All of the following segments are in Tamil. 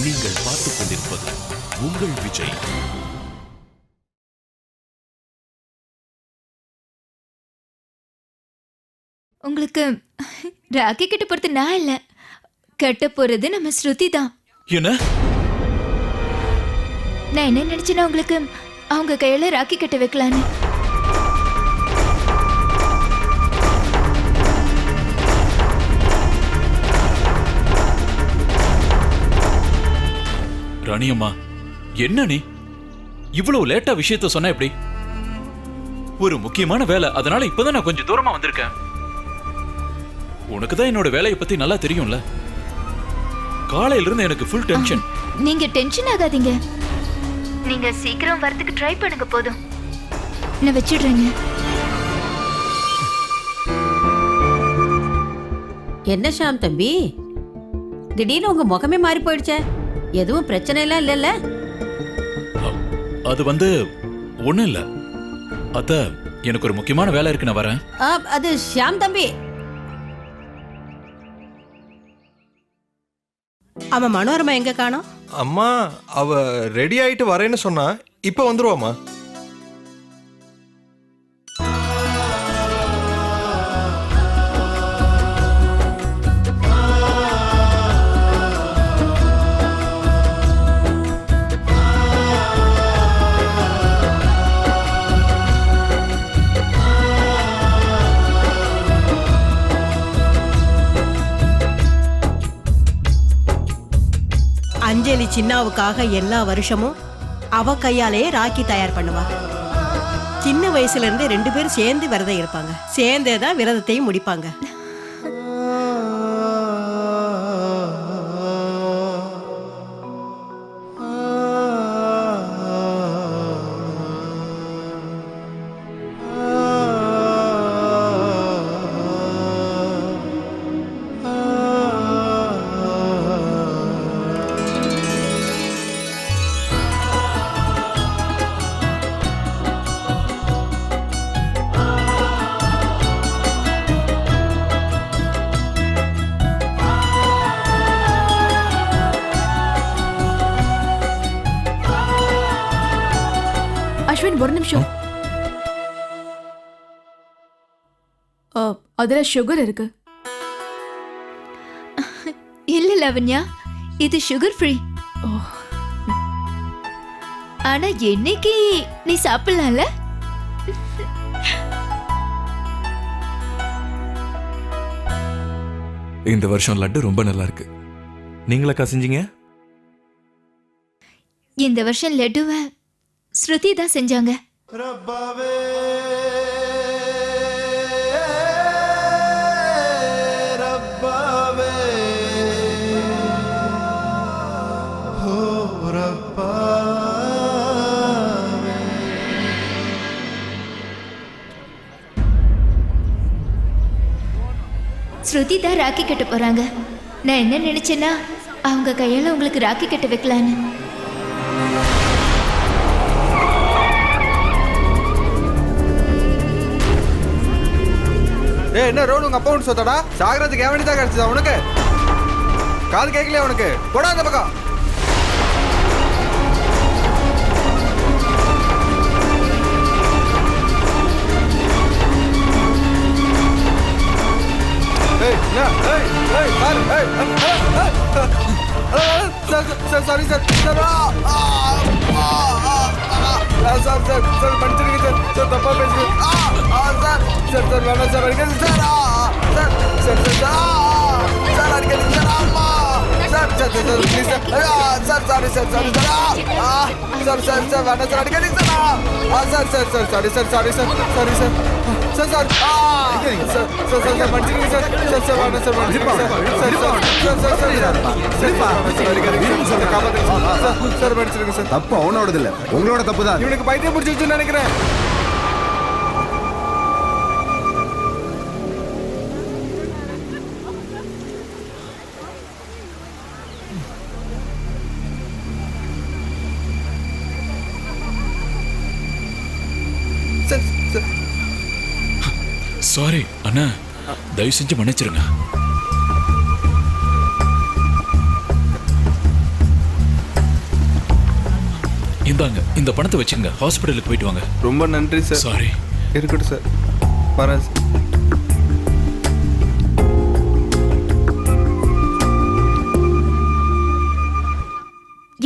நீங்கள் பார்த்துக் கொண்டிருப்பது உங்கள் விஜய். உங்களுக்கு ராக்கி கிட்ட போறது நான் இல்ல, கட்ட போறது நம்ம ஸ்ருதி தான். என்ன? நான் என்ன நினைச்சேன்னா உங்களுக்கு அவங்க கையில ராக்கி கட்ட வைக்கலான்னு. ராணியம்மா, என்ன நீ இவ்வளவு லேட்டா விஷயத்த சொன்ன எப்படி? ஒரு முக்கியமான வேலை, அதனால இப்பதான் நான் கொஞ்சம் தூரமா வந்திருக்கேன். உனக்கு தான் என்னோட வேலையை பத்தி நல்லா தெரியும்ல. காலையில இருந்து எனக்கு ஃபுல் டென்ஷன். நீங்க டென்ஷன் ஆகாதீங்க, நீங்க சீக்கிரம் வரதுக்கு ட்ரை பண்ணுங்க, போதும். நான் வச்சிடுறேங்க. என்ன ஷாம் தம்பி, திடீர்னு உங்க முகமே மாறி போயிடுச்சே, எதுவும் பிரச்சனை எல்லாம் இல்லைல்ல? அது ஒண்ணும் இல்ல அத்த, எனக்கு ஒரு முக்கியமான வேலை இருக்கு, நான் வரேன். அது ஷாம் தம்பி, அவன் மனோரமா எங்க காணோம்? அம்மா, அவ ரெடி ஆயிட்டு வரேன்னு சொன்னா, இப்ப வந்துருவாமா? அஞ்சலி சின்னாவுக்காக எல்லா வருஷமும் அவ கையாலேயே ராக்கி தயார் பண்ணுவா. சின்ன வயசுல இருந்து 2 பேரும் சேர்ந்து விரதம் இருப்பாங்க, சேர்ந்தே தான் விரதத்தையும் முடிப்பாங்க. அஸ்வின், ஒரு நிமிஷம். அதுல சுகர் இருக்கு. இல்ல லவண்யா, இது சுகர் ஃப்ரீ. ஆனா என்னைக்கு நீ சாப்பிடலாம்ல? இந்த வருஷம் லட்டு ரொம்ப நல்லா இருக்கு. நீங்களா கசிஞ்சீங்க? இந்த வருஷம் லட்டுவை ஸ்ருதி தான் செஞ்சாங்க. ஸ்ருதி தான் ராக்கி கட்ட போறாங்க. நான் என்ன நினைச்சேன்னா அவங்க கையால உங்களுக்கு ராக்கி கட்ட வைக்கலான்னு. என்ன ரோடு உங்க அப்பா ஒன்று சொத்தடா? சாகரத்துக்கு எவனி தான் கிடைச்சதா உனக்கு? காது கேட்கலையா உனக்கு? போடா அந்த பக்கம். சாரி சார், சார் மன்னிச்சிருங்க சார், தப்பா பேசுறேன் சார். சார் வேணாம் சார், அடிக்காது சார். சார் அடிக்காது சார். ஆமா sir, please sir. Sorry sir, sorry sir வேணாம் சார், அடிக்காது sir. Sorry sir, sorry sir. மன்னிச்சிருங்க சார். வேணாம் சார், மன்னிச்சிருங்க சார். மன்னிச்சிருங்க சார். தப்பு அவனோடது இல்ல, உங்களோட தப்பு தான். இவனுக்கு பைத்தியம் பிடிச்சிருச்சுன்னு நினைக்கிறேன். சாரி அண்ணா, தயவு செஞ்சு மன்னிச்சிருங்க. இந்தாங்க இந்த பணத்தை வச்சுங்க, ஹாஸ்பிட்டலுக்கு போயிட்டு வாங்க. ரொம்ப நன்றி சார். சாரி. இருக்கட்டும் சார், வரேன் சார்.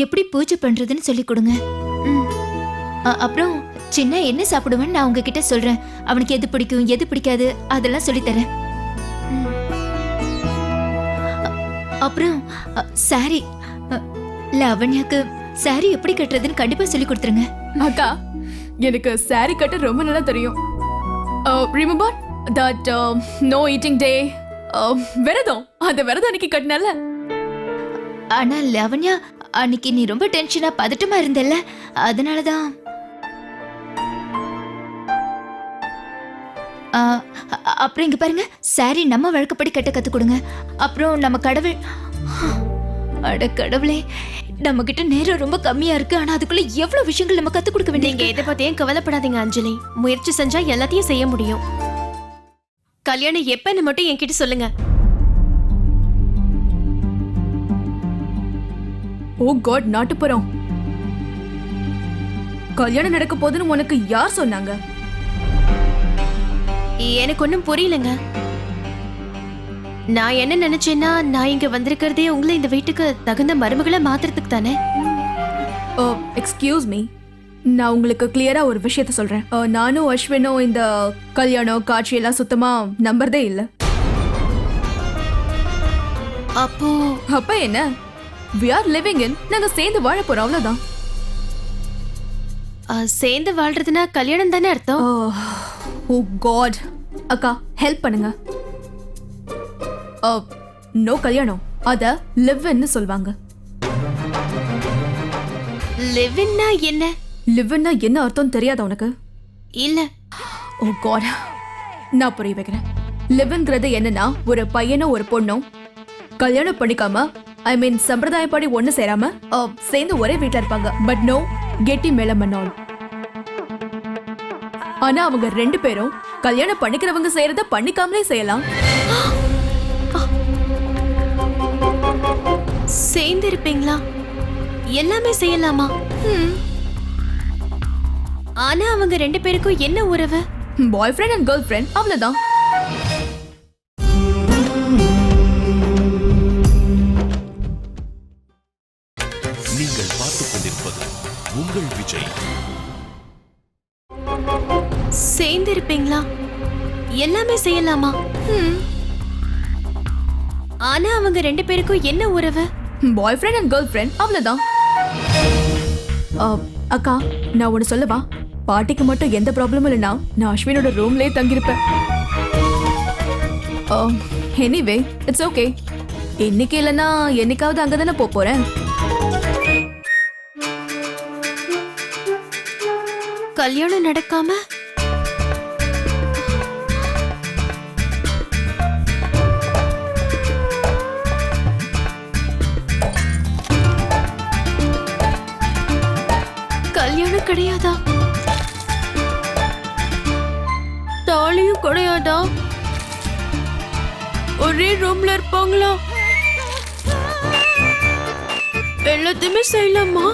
எப்படி பூஜை பண்றதுன்னு சொல்லி கொடுங்க. ம். அப்புறம் சின்ன என்ன சாப்பிடுவேன்னு நான் உங்ககிட்ட சொல்றேன். அவனுக்கு எது பிடிக்கும் எது பிடிக்காது அதெல்லாம் சொல்லித்தரேன். அப்புறம் சாரி, லாவண்யாக்கு சாரி எப்படி கட்டுறதுன்னு கண்டிப்பா சொல்லி கொடுத்துருங்க. அக்கா எனக்கு சாரி கட்ட ரொம்ப நல்லா தெரியும். ரிமெம்பர் தட் நோ ஈட்டிங் டே, விரதம், அந்த விரதம் அன்னைக்கு கட்டினல. ஆனா லாவண்யா, அன்னைக்கு நீ ரொம்ப டென்ஷனா பதட்டமா இருந்தல்ல, அதனாலதான். அப்புறம் இங்க பாருங்க, சாரி நம்ம வழக்கப்படி கட்ட கத்து கொடுங்க. அப்புறம் நம்ம கடவுள், அட கடவுளே, நம்ம கிட்ட நேரம் ரொம்ப கம்மியா இருக்கு. ஆனா அதுக்குள்ள எவ்வளவு விஷயங்கள் நம்ம கத்து கொடுக்க நீங்க வேண்டியது. எதை பத்தியும் கவலைப்படாதீங்க அஞ்சலி. முயற்சி செஞ்சா எல்லாத்தையும் செய்ய முடியும். கல்யாணம் எப்பன்னு மட்டும் என்கிட்ட சொல்லுங்க. ஓ காட், நாட்டுப்புறம் கல்யாணம் நடக்க போதுன்னு உனக்கு யார் சொன்னாங்க? எனக்கு ஒன்றும் புரியலங்க. நான் என்ன நினைச்சேன்னா, நான் இங்க வந்திருக்கிறதே உங்களை இந்த வீட்டுக்கு தகுந்த மருமகளை மாத்துறதுக்கு தானே. எக்ஸ்கியூஸ் மீ, நான் உங்களுக்கு கிளியரா ஒரு விஷயத்த சொல்றேன். நானும் அஸ்வினும் இந்த கல்யாணம் காட்சி எல்லாம் சுத்தமா நம்புறதே இல்ல. அப்ப என்ன, we are living in, நாங்க சேர்ந்து வாழ போறோம், அவ்வளவுதான். சேர்ந்து வாழ்றதுன்னா கல்யாணம் தானே அர்த்தம். ஓ காட், அக்கா ஹெல்ப் பண்ணுங்க. நோ கல்யாணம், அத லிவ் இன்னு சொல்வாங்க. லிவ் இன்னா என்ன? லிவ் இன்னா என்ன அர்த்தம் தெரியாதா உனக்கு? இல்ல. ஓ காட், நான் புரிய வைக்கிறேன். லிவ்ங்கிறது என்னன்னா, ஒரு பையனும் ஒரு பொண்ணும் கல்யாணம் பண்ணிக்காம, ஐ மீன் சம்பிரதாயப்படி ஒண்ணு சேராம சேர்ந்து ஒரே வீட்ல இருப்பாங்க. பட் நோ கெட்டி மேலம் பண்ணால். ஆனா அவங்க ரெண்டு பேரும் கல்யாணம் பண்ணிக்கிறவங்க செய்யறத பண்ணிக்காமலே செய்யலாம். சேர்ந்து இருப்பீங்களா? எல்லாமே செய்யலாமா? ஆனா அவங்க ரெண்டு பேருக்கும் என்ன உறவு? பாய் ஃப்ரெண்ட் அண்ட் கேர்ள் ஃப்ரெண்ட், அவ்வளவுதான். நீங்கள் பார்த்துக் கொண்டிருப்பது உங்கள் விஜய். சேர்ந்து இருப்பீங்களா? எல்லாமே செய்யலாமா? ஆனா அவங்க ரெண்டு பேருக்கும் என்ன உறவு? பாய் ஃப்ரெண்ட் அண்ட் கேர்ள் ஃப்ரெண்ட், அவ்வளவுதான். அக்கா, நான் ஒன்னு சொல்லவா? பாட்டிக்கு மட்டும் எந்த ப்ராப்ளமும் இல்லைன்னா நான் அஸ்வினோட ரூம்லயே தங்கியிருப்பேன். Anyway it's okay. இன்னைக்கு இல்லைன்னா என்னைக்காவது அங்கதானே போறேன். கல்யாணம் நடக்காம கல்யாணம் கிடையாதா? தாலியும் கிடையாதா? ஒரே ரூம்ல இருப்பாங்களா? எல்லாத்தையுமே செய்யலாமா?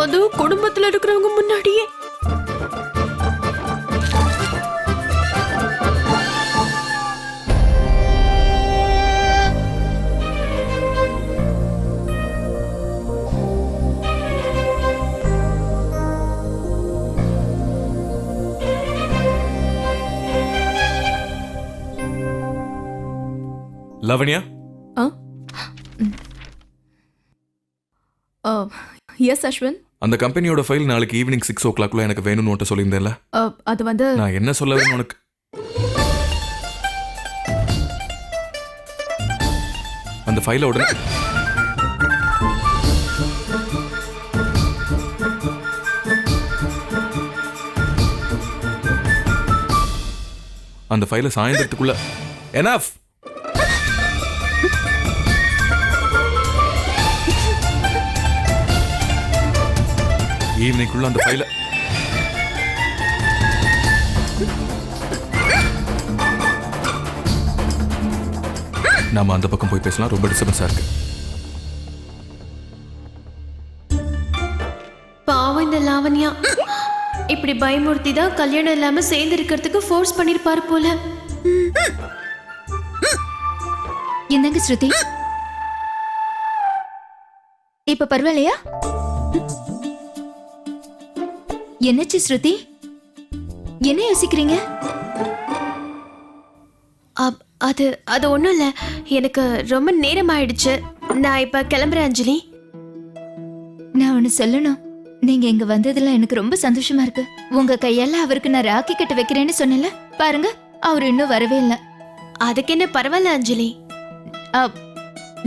அதுவும் குடும்பத்துல இருக்கிறவங்க முன்னாடியே. லவண்யா, எஸ் அஸ்வின். அந்த கம்பெனியோட ஃபைல் நாளைக்கு ஈவினிங் 6 o'clock எனக்கு வேணும்னு உன்ட்ட சொல்லியிருந்தேன்ல. அது வந்து நான் என்ன சொல்ல வேணும் உனக்கு? அந்த ஃபைலை உடனே அந்த ஃபைலை சாயந்தரத்துக்குள்ள எனஃப். ஈவினிங்குள்ள அந்த ஃபைலை நாம அந்த பக்கம் போய் பேசலாம். ரொம்ப டிஸ்டர்பன்ஸா இருக்கு. பாவம் இந்த லாவண்யா இப்படி பயமுறுத்தி தான் கல்யாணம் இல்லாம சேர்ந்து இருக்கிறதுக்கு ஃபோர்ஸ் பண்ணிருப்பாரு போல. என்னங்க ஸ்ருதி, இப்ப பரவாயில்லையா? என்னச்சு ஸ்ருதி, என்ன யோசிக்கிறீங்க? அது அது ஒண்ணும் இல்ல, எனக்கு ரொம்ப நேரம் ஆயிடுச்சு. நான் இப்ப கிளம்புறேன் அஞ்சலி. நான் ஒண்ணு சொல்லணும். நீங்க இங்க வந்ததுல எனக்கு ரொம்ப சந்தோஷமா இருக்கு. உங்க கையால அவருக்கு நான் ராக்கி கட்ட வைக்கிறேன்னு சொன்னல, பாருங்க அவரு இன்னும் வரவே இல்லை. அதுக்கு என்ன, பரவாயில்ல அஞ்சலி.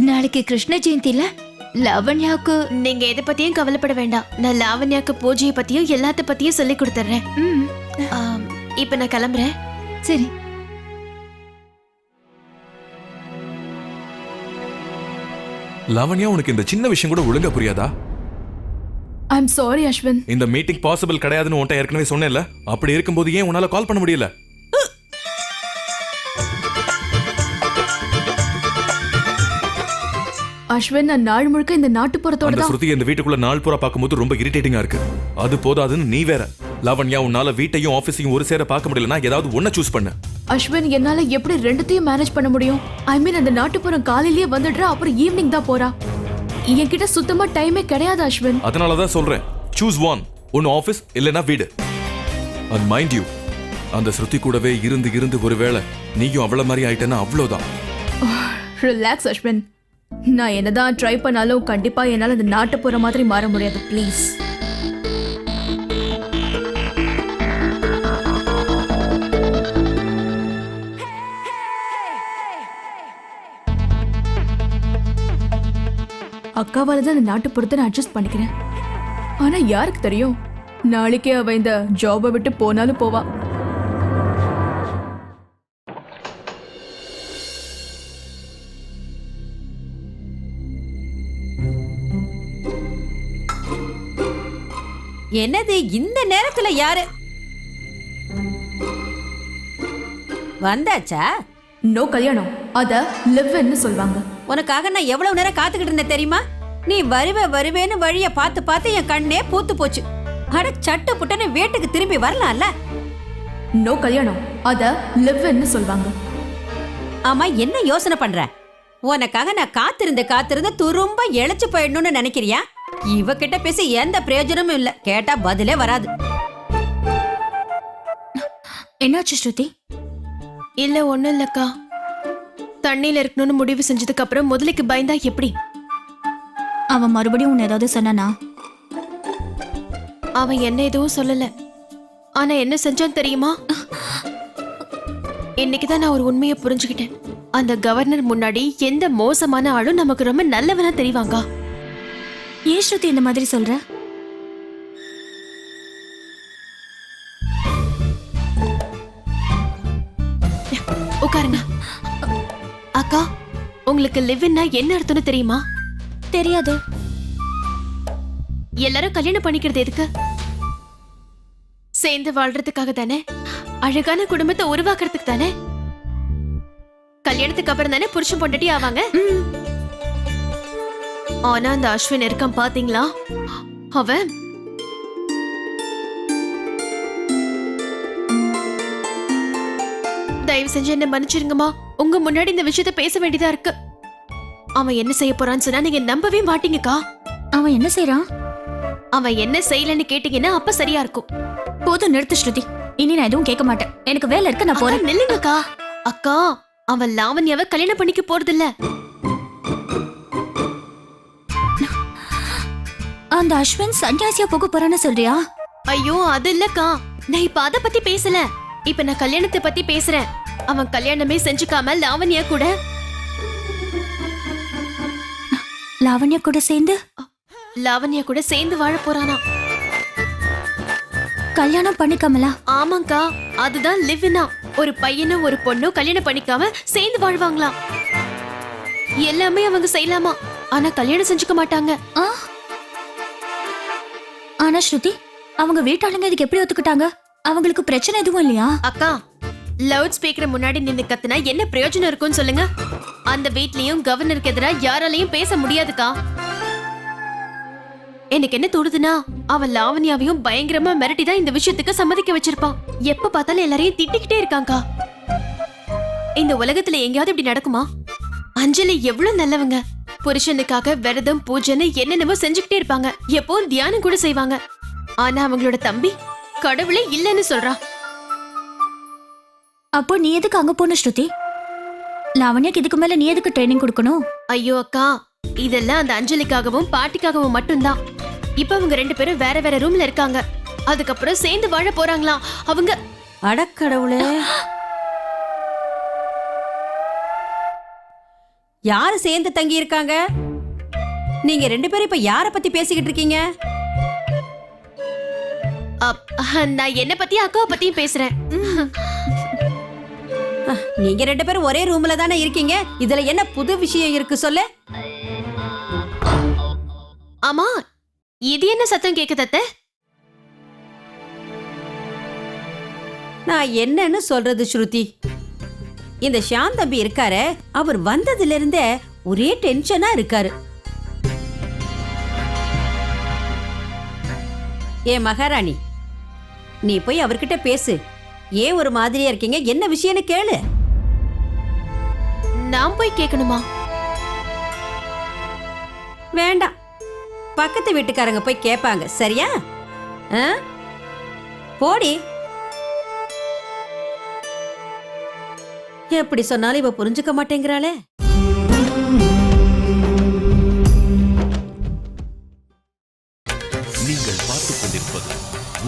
நாளைக்கு கிருஷ்ண ஜெயந்தில லாவண்யாவுக்கு நீங்க எதை பத்தியும் கவலைப்பட வேண்டாம். நான் லாவண்யாக்கு பூஜையை பத்தியும் எல்லாத்த பத்தியும் சொல்லி கொடுத்துறேன். இப்ப நான் கிளம்புறேன். சரி. லாவண்யா, உனக்கு இந்த சின்ன விஷயம் கூட ஒழுங்கா புரியாதா? I'm sorry Ashwin. இந்த மீட்டிங் பாசிபிள் கிடையாதுன்னு உன்ட்ட ஏற்கனவே சொன்னேன்ல. அப்படி இருக்கும்போது ஏன் உன்னால கால் பண்ண முடியல? அஸ்வின், நான் நாள் முழுக்க இந்த நாட்டுப்புறத்தோட அந்த தான். ஸ்ருதி இந்த வீட்டுக்குள்ள நாள் பூரா பார்க்கும்போது ரொம்ப இரிட்டேட்டிங்கா இருக்கு. அது போதாதுன்னு நீ வேற. லாவண்யா, உன்னால வீட்டையும் ஆபீஸையும் ஒரு சேர பார்க்க முடியலன்னா ஏதாவது ஒன்ன சூஸ் பண்ணு. அஸ்வின், என்னால எப்படி ரெண்டுத்தையும் மேனேஜ் பண்ண முடியும்? ஐ மீன், அந்த நாட்டுப்புறம் காலையிலேயே வந்துடுறா, அப்புறம் ஈவினிங் தான் போறா. என்கிட்ட சுத்தமா டைமே கிடையாது அஸ்வின். அதனாலதான் சொல்றேன், சூஸ் ஒன். ஒன்னு ஆபீஸ் இல்லனா வீடு. அண்ட் மைண்ட் யூ, அந்த ஸ்ருதி கூடவே இருந்து இருந்து ஒருவேளை நீயும் அவள மாதிரி ஆயிட்டேன்னா அவ்வளவுதான். ரிலாக்ஸ் அஸ்வின். நான் என்னதான் ட்ரை பண்ணாலும் கண்டிப்பா என்னால அந்த நாட்டுப்புற மாதிரி மாற முடியாது. ப்ளீஸ். அக்காவால தான் அந்த நாட்டுப்புறத்தை நான் அட்ஜஸ்ட் பண்ணிக்கிறேன். ஆனா யாருக்கு தெரியும், நாளைக்கே அவ இந்த ஜாபை விட்டு போனாலும் போவா. என்னது இந்த நேரத்துல யாரு வந்தாச்சா? நோ கல்யாணம், அத லிவ்ன்னு சொல்வாங்க. உனக்காக நான் எவ்வளவு நேரம் காத்துக்கிட்டு இருந்தேன் தெரியுமா? நீ வருவேன்னு வழிய பார்த்து பார்த்து என் கண்ணே பூத்து போச்சு. அட சட்டு புட்டன்னு வீட்டுக்கு திரும்பி வரலாம்ல. நோ கல்யாணம், அத லிவ்ன்னு சொல்வாங்க. ஆமா, என்ன யோசனை பண்ற? உனக்காக நான் காத்திருந்து துரும்ப இழைச்சு போயிடணும்னு நினைக்கிறியா? இவகிட்ட பேசி எந்த பிரயோஜனமும் இல்ல. கேட்டா பதிலே வராது. என்னாச்சு ஸ்ருதி? இல்ல ஒண்ணும் இல்லக்கா. தண்ணியில இருக்கணும்னு முடிவு செஞ்சதுக்கு அப்புறம் முதலுக்கு பயந்தா எப்படி? அவன் மறுபடியும் உன்னை ஏதாவது சொன்னானா? அவன் என்ன எதுவும் சொல்லல. ஆனா என்ன செஞ்சான் தெரியுமா? இன்னைக்குதான் நான் ஒரு உண்மையை புரிஞ்சுக்கிட்டேன். அந்த கவர்னர் முன்னாடி எந்த மோசமான ஆளும் நமக்கு ரொம்ப நல்லவனா தெரிவாங்க. ஏன் ஸ்ருதி இந்த மாதிரி சொல்ற? உட்காருங்க. அக்கா, உங்களுக்கு லிவ்னா என்ன அர்த்தம்னு தெரியுமா? தெரியாது. எல்லாரும் கல்யாணம் பண்ணிக்கிறது எதுக்கு? சேர்ந்து வாழ்றதுக்காக தானே? அழகான குடும்பத்தை உருவாக்குறதுக்கு தானே? கல்யாணத்துக்கு அப்புறம் தானே புருஷன் பொண்டாட்டி ஆவாங்க. ஆனா அந்த அஸ்வின் இருக்கான் பாத்தீங்களா, அவன் தயவு செஞ்சு என்ன மன்னிச்சிருங்கம்மா. உங்க முன்னாடி இந்த விஷயத்த பேச வேண்டியதா இருக்கு. அவன் என்ன செய்ய போறான்னு சொன்னா நீங்க நம்பவே மாட்டீங்கக்கா. அவன் என்ன செய்யறான்? அவன் என்ன செய்யலன்னு கேட்டீங்கன்னா அப்ப சரியா இருக்கும். போதும், நிறுத்து ஸ்ருதி. இனி நான் எதுவும் கேட்க மாட்டேன். எனக்கு வேலை இருக்கு, நான் போறேன். நில்லுங்கக்கா. அக்கா, அவன் லாவண்யாவை கல்யாணம் பண்ணிக்க போறதில்ல. அந்த அஸ்வின் சன்னியாசியா போக போறான்னு சொல்றியா? ஐயோ, அது இல்லக்கா. நான் இப்ப அத பத்தி பேசல. இப்ப நான் கல்யாணத்தை பத்தி பேசுறேன். அவன் கல்யாணமே செஞ்சுக்காம லாவண்யா கூட சேர்ந்து வாழ போறானா. கல்யாணம் பண்ணிக்காமலா? ஆமாங்கா, அதுதான் லிவ்னா. ஒரு பையனும் ஒரு பொண்ணும் கல்யாணம் பண்ணிக்காம சேர்ந்து வாழ்வாங்களாம். எல்லாமே அவங்க செய்யலாமா, ஆனா கல்யாணம் செஞ்சுக்க மாட்டாங்க. ஆனா ஸ்ருதி, அவங்க வீட்டாளுங்க இதுக்கு எப்படி ஒத்துக்கிட்டாங்க? அவங்களுக்கு பிரச்சனை எதுவும் இல்லையா? அக்கா, லவுட் ஸ்பீக்கர் முன்னாடி நின்னு கத்துனா என்ன பிரயோஜனம் இருக்கும்னு சொல்லுங்க. அந்த வீட்லயும் கவர்னருக்கு எதிராக யாராலையும் பேச முடியாதுக்கா. எனக்கு என்ன தோணுதுன்னா அவன் லாவண்யாவையும் பயங்கரமா மிரட்டி தான் இந்த விஷயத்துக்கு சம்மதிக்க வச்சிருப்பான். எப்ப பார்த்தாலும் எல்லாரையும் திட்டிக்கிட்டே இருக்காங்கா. இந்த உலகத்துல எங்கேயாவது இப்படி நடக்குமா? அஞ்சலி எவ்வளவு நல்லவங்க. புருஷனுக்காக விரதம் பூஜைன்னு என்னென்னவோ செஞ்சுக்கிட்டே இருப்பாங்க. எப்பவும் தியானம் கூட செய்வாங்க. ஆனா அவங்களோட தம்பி கடவுளே இல்லைன்னு சொல்றான். அப்போ நீ எதுக்கு அங்க போன ஸ்ருதி? லாவண்யாக்கு இதுக்கு மேல நீ எதுக்கு ட்ரைனிங் கொடுக்கணும்? ஐயோ அக்கா, இதெல்லாம் அந்த அஞ்சலிக்காகவும் பாட்டிக்காகவும் மட்டும்தான். இப்ப அவங்க 2 பேரும் வேற வேற ரூம்ல இருக்காங்க. அதுக்கப்புறம் சேர்ந்து வாழ போறாங்களாம். அவங்க அடக்கடவுளே, யாரு சேர்ந்து தங்கி இருக்காங்க? நீங்க 2 பேரும் இப்ப யார பத்தி பேசிக்கிட்டு இருக்கீங்க? நான் என்ன பத்தியும் அக்காவை பத்தியும் பேசுறேன். நீங்க 2 பேரும் ஒரே ரூம்ல தானே இருக்கீங்க. இதுல என்ன புது விஷயம் இருக்கு சொல்லு? ஆமா, இது என்ன சத்தம் கேக்குது அத்தை? நான் என்னன்னு சொல்றது ஸ்ருதி? இந்த ஷாம் தம்பி இருக்காரு, அவர் வந்ததுல இருந்தே ஒரே டென்ஷனா இருக்காரு. ஏ மகாராணி, நீ போய் அவர்கிட்ட பேசு. ஏன் ஒரு மாதிரியா இருக்கீங்க, என்ன விஷயம்னு கேளு. நான் போய் கேட்கணுமா? வேண்டாம், பக்கத்து வீட்டுக்காரங்க போய் கேட்பாங்க. சரியா? போடி. எப்படி சொன்னாலும் இவ புரிஞ்சுக்க மாட்டேங்கிறாளே. நீங்கள் பார்த்துக் கொண்டிருப்பது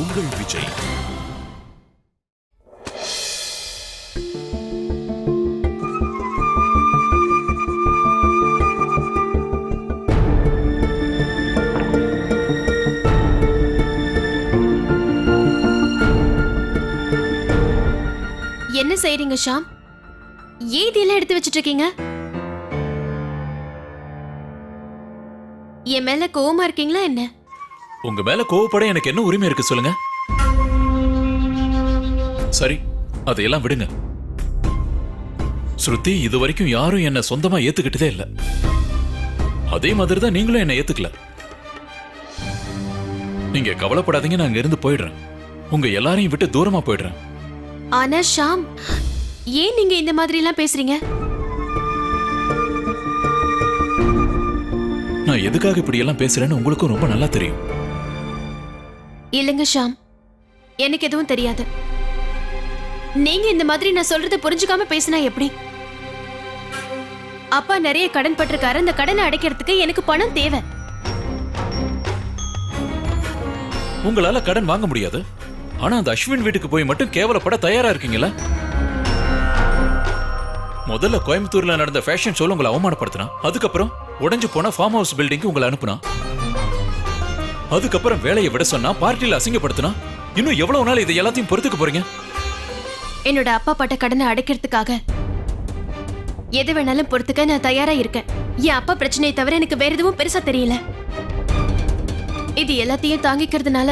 உங்கள் விஜய். என்ன செய்றீங்க ஷாம்? ஏன் இதெல்லாம் எடுத்து வச்சிட்டு இருக்கீங்க? என் மேல கோவமா இருக்கீங்களா என்ன? உங்க மேல கோவப்பட எனக்கு என்ன உரிமை இருக்கு சொல்லுங்க? சரி, அதையெல்லாம் விடுங்க. ஸ்ருதி, இது வரைக்கும் யாரும் என்ன சொந்தமா ஏத்துக்கிட்டதே இல்ல. அதே மாதிரி தான் நீங்களும் என்ன ஏத்துக்கல. நீங்க கவலைப்படாதீங்க, நான் இங்க இருந்து போயிடுறேன். உங்க எல்லாரையும் விட்டு தூரமா போயிடுறேன். ஆனா ஷாம், ஏன் நீங்க இந்த மாதிரி எல்லாம் பேசுறீங்க? நான் எதுக்காக இப்படி எல்லாம் பேசுறேன்னு உங்களுக்கும் ரொம்ப நல்லா தெரியும். இல்லங்க ஷாம், எனக்கு எதுவும் தெரியாது. நீங்க இந்த மாதிரி நான் சொல்றதை புரிஞ்சுக்காம பேசினா எப்படி? அப்பா நிறைய கடன் பட்டிருக்காரு. அந்த கடனை அடைக்கிறதுக்கு எனக்கு பணம் தேவை. உங்களால கடன் வாங்க முடியாது. ஆனா அந்த அஸ்வின் வீட்டுக்கு போய் மட்டும் கேவலப்பட தயாரா இருக்கீங்களா? முதல்ல கோயம்புத்தூர்ல நடந்த ஃபேஷன் ஷோல உங்களை அவமானப்படுத்தினா, அதுக்கப்புறம் உடைஞ்சு போன ஃபார்ம் ஹவுஸ் பில்டிங்க்கு உங்களை அனுப்புனா, அதுக்கப்புறம் வேலையை விட சொன்னா, பார்ட்டியில அசிங்கப்படுத்தினா, இன்னும் எவ்வளவு நாள் இதை எல்லாத்தையும் பொறுத்துக்க போறீங்க? என்னோட அப்பா பட்ட கடனை அடைக்கிறதுக்காக எது வேணாலும் பொறுத்துக்க நான் தயாரா இருக்கேன். என் அப்பா பிரச்சனையை தவிர எனக்கு வேற எதுவும் பெருசா தெரியல. இது எல்லாத்தையும் தாங்கிக்கிறதுனால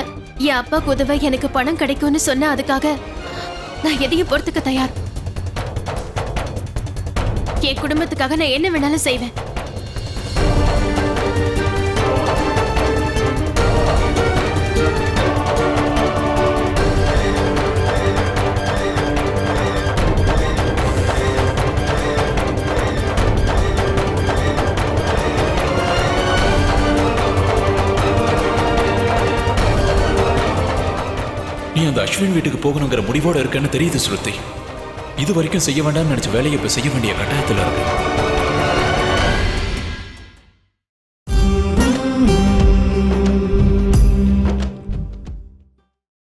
என் அப்பாக்கு உதவ எனக்கு பணம் கிடைக்கும்னு சொன்ன, அதுக்காக நான் எதையும் பொறுத்துக்க தயார். என் குடும்பத்துக்காக நான் என்ன வேணாலும் செய்வேன். நீ அந்த அஸ்வின் வீட்டுக்கு போகணுங்கிற முடிவோட இருக்கன்னு தெரியுது ஸ்ருதி. இது வரைக்கும் செய்ய வேண்டாம்னு நினைச்ச வேலையை இப்ப செய்ய வேண்டிய கட்டாயத்துல இருக்கு.